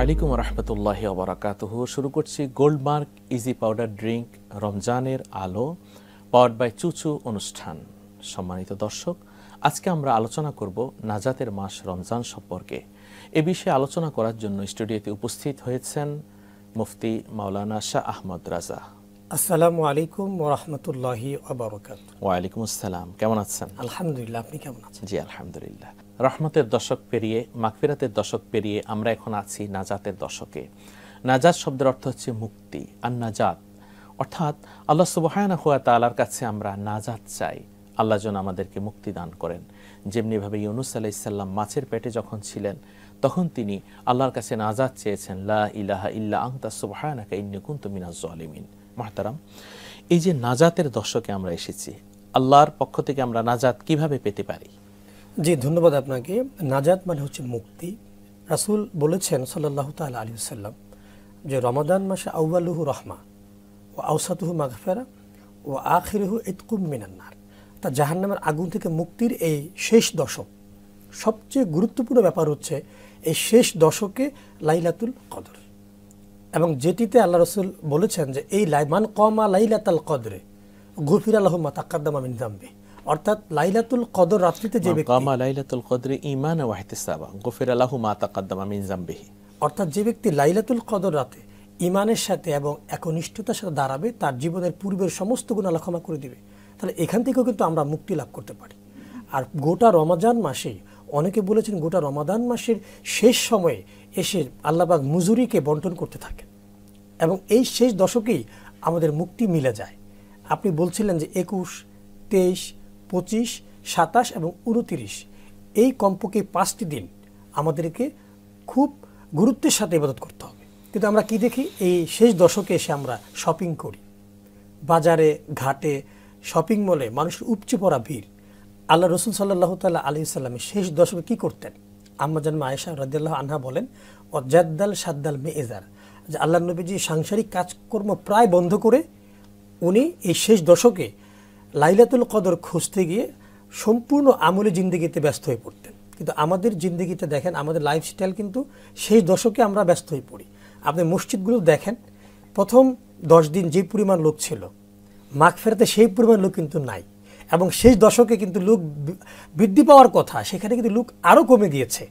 আলাইকুম রহমতুল্লাহি ওয়া বারাকাতুহু। শুরু করছি গোল্ডমার্ক ইজি পাউডার ড্রিঙ্ক রমজানের আলো পাওয়ার্ড বাই চুচু অনুষ্ঠান। সম্মানিত দর্শক, আজকে আমরা আলোচনা করব নাজাতের মাস রমজান সম্পর্কে। এ বিষয়ে আলোচনা করার জন্য স্টুডিওতে উপস্থিত হয়েছেন মুফতি মাওলানা শাহ আহমদ রাজা। আসসালামু আলাইকুম ওয়া রাহমাতুল্লাহি ওয়া বারাকাতুহু। ওয়া আলাইকুম আসসালাম। কেমন আছেন? আলহামদুলিল্লাহ, আপনি কেমন আছেন? জি আলহামদুলিল্লাহ। রহমতের দশক পেরিয়ে, মাগফিরাতের দশক পেরিয়ে আমরা এখন আছি নাজাতের দশকে। নাজাত শব্দের অর্থ হচ্ছে মুক্তি, আর নাজাত অর্থাৎ আল্লাহ সুবহানাহু ওয়া তাআলার কাছে আমরা নাজাত চাই, আল্লাহ যেন আমাদেরকে মুক্তি দান করেন। যেমনিভাবে ইউনুস আলাইহিস সালাম মাছের পেটে যখন ছিলেন তখন তিনি আল্লাহর কাছে নাজাত চেয়েছেন, লা ইলাহা ইল্লা আনতা সুবহানাকা ইন্নী কুনতু মিনাজ জালিমিন। মুহতারাম, এই যে নাজাতের দশকে আমরা এসেছি, আল্লাহর পক্ষ থেকে আমরা নাজাত কিভাবে পেতে পারি? জি, ধন্যবাদ আপনাকে। নাজাত মানে হচ্ছে মুক্তি। রাসূল বলেছেন সাল্লাল্লাহু তাআলা আলাইহি ওয়াসাল্লাম যে রমাদান মাসে আউয়ালুহু রাহমা ওয়া আওসাতুহু মাগফিরা ওয়া আখিরুহু ইতকুম মিনান নার। তা জাহান্নামের আগুন থেকে মুক্তির এই শেষ দশক, সবচেয়ে গুরুত্বপূর্ণ ব্যাপার হচ্ছে এই শেষ দশকে লাইলাতুল কদর, এবং যেটিতে আল্লাহ রাসূল বলেছেন যে এই মান কমা লাইলাতুল কদরে গুফিরা লাহু মা তাকাদ্দামা মিন যামবি। অর্থাৎ লাইলাতুল কদর রাত্রিতে যে ব্যক্তি কামা লাইলাতুল কদরে ঈমানান ওয়া ইহতিসাবা গুফিরা লাহু মা তাকাদ্দামা মিন যামবিহি, অর্থাৎ যে ব্যক্তি লাইলাতুল কদর রাতে ঈমানের সাথে এবং একনিষ্ঠতার সাথে দাঁড়াবে, তার জীবনের পূর্বের সমস্ত গুনাহ আল্লাহ ক্ষমা করে দিবে। তাহলে এখান থেকেও কিন্তু আমরা মুক্তি লাভ করতে পারি। আর গোটা রমজান মাসে, অনেকে বলেছেন গোটা রমাদান মাসের শেষ সময়ে এসে আল্লাহ পাক মুজুরিকে বন্টন করতে থাকেন, এবং এই শেষ দশকেই আমাদের মুক্তি মিলে যায়। আপনি বলছিলেন যে 21, 23, 25, 27 এবং 29, এই কমপক্ষে 5টি দিন আমাদেরকে খুব গুরুত্বের সাথে ইবাদত করতে হবে। কিন্তু আমরা কি দেখি, এই শেষ দশকে এসে আমরা শপিং করি, বাজারে ঘাটে শপিং মলে মানুষের উপচে পড়া ভিড়। আল্লাহ রসুল সাল্লাল্লাহু তাআলা আলাইহি সাল্লামের শেষ দশকে কি করতেন? আম্মা জান আয়েশা রাদিয়াল্লাহু আনহা বলেন, ওয়াজাদ্দাল সাদ্দাল মেয়েজার, যে আল্লাহ নবীজি সাংসারিক কাজকর্ম প্রায় বন্ধ করে উনি এই শেষ দশকে লাইলাতুল কদর খুঁজতে গিয়ে সম্পূর্ণ আমলে জিন্দেগিতে ব্যস্ত হয়ে পড়তেন। কিন্তু আমাদের জিন্দেগিতে দেখেন, আমাদের লাইফস্টাইল কিন্তু শেষ দশকে আমরা ব্যস্ত হয়ে পড়ি। আপনি মসজিদগুলো দেখেন, প্রথম 10 দিন যে পরিমাণ লোক ছিল, মাগফিরাতে সেই পরিমাণ লোক কিন্তু নাই, এবং শেষ দশকে কিন্তু লোক বৃদ্ধি পাওয়ার কথা, সেখানে কিন্তু লোক আরও কমে গিয়েছে।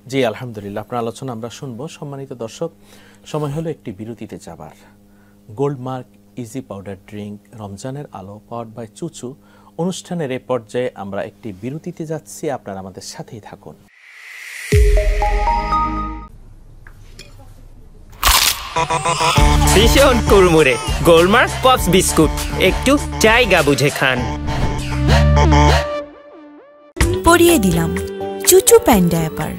জি আলহামদুলিল্লাহ, আপনার আলোচনা আমরা শুনবো। সম্মানিত দর্শক, সময় হলো একটি বিরতিতে যাবার। গোল্ডমার্ক ইজি পাউডার ড্রিঙ্ক রমজানের আলো পাওয়ার্ড বাই চুচু অনুষ্ঠানের এই পর্যায়ে আমরা একটি বিরতিতে যাচ্ছি। আপনারা আমাদের সাথেই থাকুন। ভীষণ কুড়মুড়ে গোল্ডমার্ক পপস বিস্কুট, একটু জায়গা বুঝে খান। পরিয়ে দিলাম চুচু প্যান্ট ডায়াপার।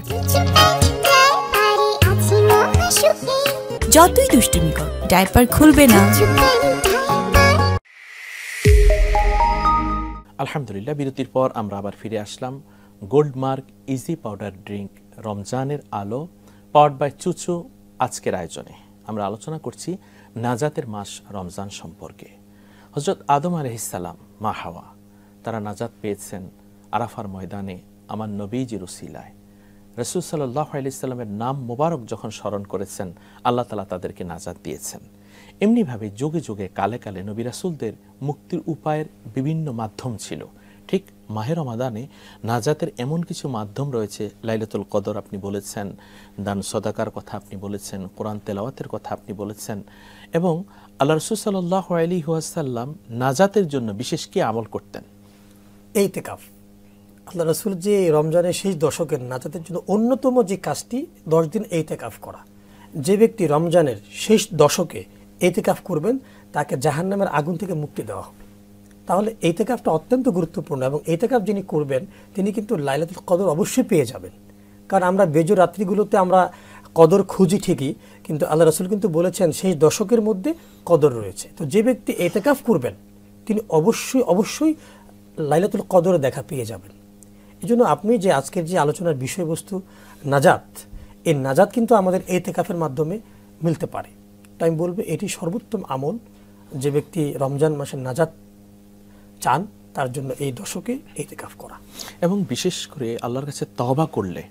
যতই দুষ্টুমি কর, ডায়াপার খুলবে না। আলহামদুলিল্লাহ, বিরতির পর আমরা আবার ফিরে আসলাম। গোল্ডমার্ক ইজি পাউডার ড্রিঙ্ক রমজানের আলো পাওয়ার্ড বাই চুচু আজকের আয়োজনে আমরা আলোচনা করছি নাজাতের মাস রমজান সম্পর্কে। হযরত আদম আলাইহিস সালাম, মা হাওয়া, তারা নাজাত পেয়েছেন আরাফার ময়দানে আমার নবীজির উসিলায়। রাসূল সাল্লাল্লাহু আলাইহি সাল্লামের নাম মোবারক যখন স্মরণ করেছেন, আল্লাহ তাআলা তাদেরকে নাজাত দিয়েছেন। এমনিভাবে যুগে যুগে কালে কালে নবী রাসূলদের মুক্তির উপায়ের বিভিন্ন মাধ্যম ছিল। ঠিক মাহে রমাদানে নাজাতের এমন কিছু মাধ্যম রয়েছে। লাইলাতুল কদর আপনি বলেছেন, দান সদাকার কথা আপনি বলেছেন, কোরআন তেলাওয়াতের কথা আপনি বলেছেন, এবং আল্লাহ রাসূল সাল্লাল্লাহু আলাইহি ওয়াসাল্লাম নাজাতের জন্য বিশেষ কি আমল করতেন? ইতিকাফ। আল্লাহ রাসূল যে রমজানের শেষ দশকের নাজাতের জন্য অন্যতম যে কাজটি 10 দিন ইতিকাফ করা। যে ব্যক্তি রমজানের শেষ দশকে ইতিকাফ করবেন, তাকে জাহান্নামের আগুন থেকে মুক্তি দেওয়া হবে। তাহলে ইতিকাফটা অত্যন্ত গুরুত্বপূর্ণ, এবং ইতিকাফ যিনি করবেন তিনি কিন্তু লাইলাতুল কদর অবশ্যই পেয়ে যাবেন। কারণ আমরা বেজোর রাত্রিগুলোতে আমরা কদর খুঁজি ঠিকই, কিন্তু আল্লাহ রাসূল কিন্তু বলেছেন শেষ দশকের মধ্যে কদর রয়েছে। তো যে ব্যক্তি ইতিকাফ করবেন তিনি অবশ্যই অবশ্যই লাইলাতুল কদর দেখা পেয়ে যাবেন। এই জন্য আপনি যে আজকের যে আলোচনার বিষয়বস্তু নাজাত, এই নাজাত কিন্তু আমাদের ইতিকাফের মাধ্যমে মিলতে পারে। তাই আমি বলবো এটি সর্বোত্তম আমল। যে ব্যক্তি রমজান মাসের নাজাত চান তার জন্য এই দশকে ইতিকাফ করা। এবং বিশেষ করে আল্লাহর কাছে তওবা করলে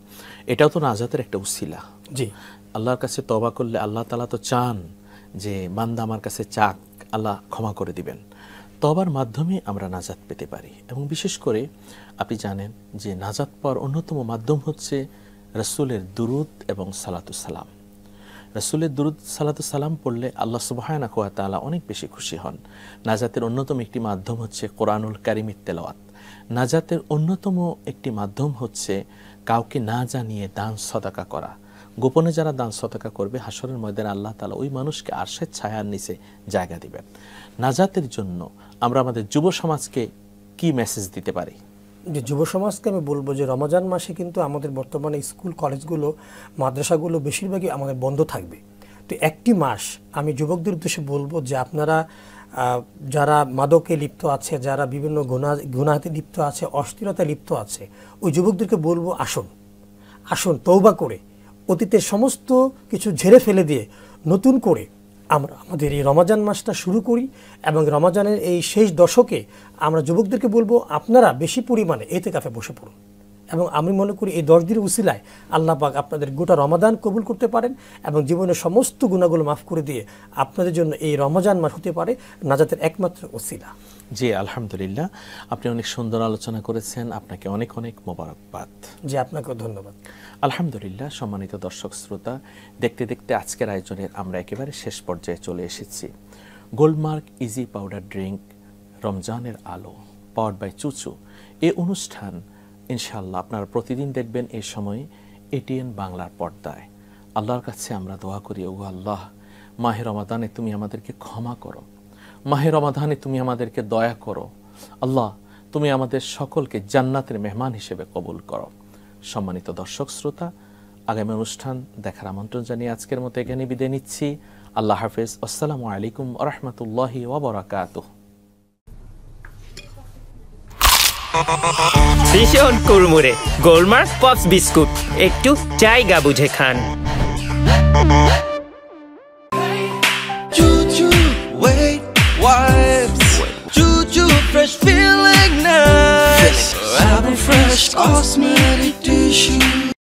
এটাও তো নাজাতের একটা উসিলা। জি, আল্লাহর কাছে তওবা করলে আল্লাহ তাআলা তো চান যে বান্দা আমার কাছে চাক, আল্লাহ ক্ষমা করে দিবেন। তওবার মাধ্যমে আমরা নাজাত পেতে পারি। এবং বিশেষ করে আপনি জানেন যে নাজাত পাওয়ার অন্যতম মাধ্যম হচ্ছে রাসূলের দুরূদ এবং সালাতুস সালাম। রাসূলের দুরূদ সালাতুস সালাম পড়লে আল্লাহ সুবহানাহু ওয়া তাআলা অনেক বেশি খুশি হন। নাজাতের অন্যতম একটি মাধ্যম হচ্ছে কোরআনুল কারীমের তেলাওয়াত। নাজাতের অন্যতম একটি মাধ্যম হচ্ছে কাউকে না জানিয়ে দান সদকা করা। গোপনে যারা দান সদকা করবে হাসরের ময়দানে আল্লাহ তাআলা ওই মানুষকে আরশের ছায়ার নিচে জায়গা দিবেন। নাজাতের জন্য আমরা আমাদের যুব সমাজকে কি মেসেজ দিতে পারি? যে যুব সমাজকে আমি বলবো যে রমজান মাসে কিন্তু আমাদের বর্তমানে স্কুল কলেজগুলো মাদ্রাসাগুলো বেশিরভাগই আমাদের বন্ধ থাকবে। তো একটি মাস আমি যুবকদের উদ্দেশ্যে বলবো যে আপনারা যারা মাদকে লিপ্ত আছে, যারা বিভিন্ন গুনাহাতে লিপ্ত আছে, অস্থিরতায় লিপ্ত আছে, ওই যুবকদেরকে বলবো আসুন তওবা করে অতীতের সমস্ত কিছু ঝেড়ে ফেলে দিয়ে নতুন করে আমরা আমাদের এই রমজান মাসটা শুরু করি। এবং রমজানের এই শেষ দশকে আমরা যুবকদেরকে বলবো আপনারা বেশি পরিমাণে ইতিকাফে বসে পড়ুন। এবং আমি মনে করি এই 10 দিনের উসিলায় আল্লাহ পাক আপনাদের গোটা রমাদান কবুল করতে পারেন এবং জীবনের সমস্ত গুনাহগুলো মাফ করে দিয়ে আপনাদের জন্য এই রমজান মাস হতে পারে নাজাতের একমাত্র উসিলা। জি, আলহামদুলিল্লাহ, আপনি অনেক সুন্দর আলোচনা করেছেন। আপনাকে অনেক অনেক মোবারকবাদ। জি, আপনাকেও ধন্যবাদ। আলহামদুলিল্লাহ, সম্মানিত দর্শক শ্রোতা, দেখতে দেখতে আজকের আয়োজনের আমরা একেবারে শেষ পর্যায়ে চলে এসেছি। গোল্ডমার্ক ইজি পাউডার ড্রিঙ্ক, রমজানের আলো, পাওয়ার্ড বাই চুচু। এই অনুষ্ঠান ইনশাআল্লাহ আপনারা প্রতিদিন দেখবেন এই সময় এটিএন বাংলার পর্দায়। আল্লাহর কাছে আমরা দোয়া করি, ও আল্লাহ, মাহে রমাদানে তুমি আমাদেরকে ক্ষমা করো, মাহে রমাদানে তুমি আমাদেরকে দয়া করো। আল্লাহ, তুমি আমাদের সকলকে জান্নাতের মেহমান হিসেবে কবুল করো। সম্মানিত দর্শক শ্রোতা, আগামী অনুষ্ঠান দেখার আমন্ত্রণ জানিয়ে আজকের মতো এখানে বিদায় নিচ্ছি। আল্লাহ হাফেজ। আসসালামু আলাইকুম ওয়া রাহমাতুল্লাহি ওয়া বারাকাতুহু। ভীষণ কুড়মুড়ে গোলমার্ক পপস বিস্কুট, একটু জায়গা বুঝে খান।